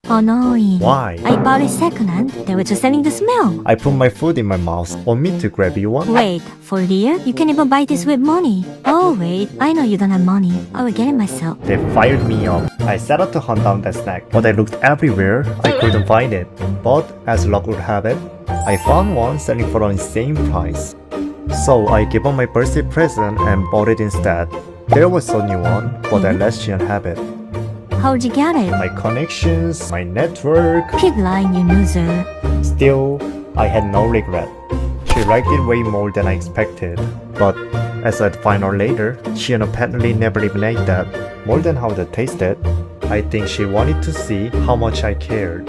Annoying. Why? I bought it secondhand. They were just selling the smell. I put my food in my mouth. Want me to grab you one? Wait, for real? You can even buy this with money. Oh wait, I know you don't have money. I will get it myself. They fired me up. I set out to hunt down that snack, but I looked everywhere. I couldn't find it. But as luck would have it, I found one selling for an insane price. So I gave her my birthday present and bought it instead. There was a new one, but I let Xian have it. How'd you get it? My connections, my network. Keep lying, you loser. Still, I had no regret. She liked it way more than I expected. But as I'd find out later, Xian apparently never even ate that. More than how that tasted, I think she wanted to see how much I cared.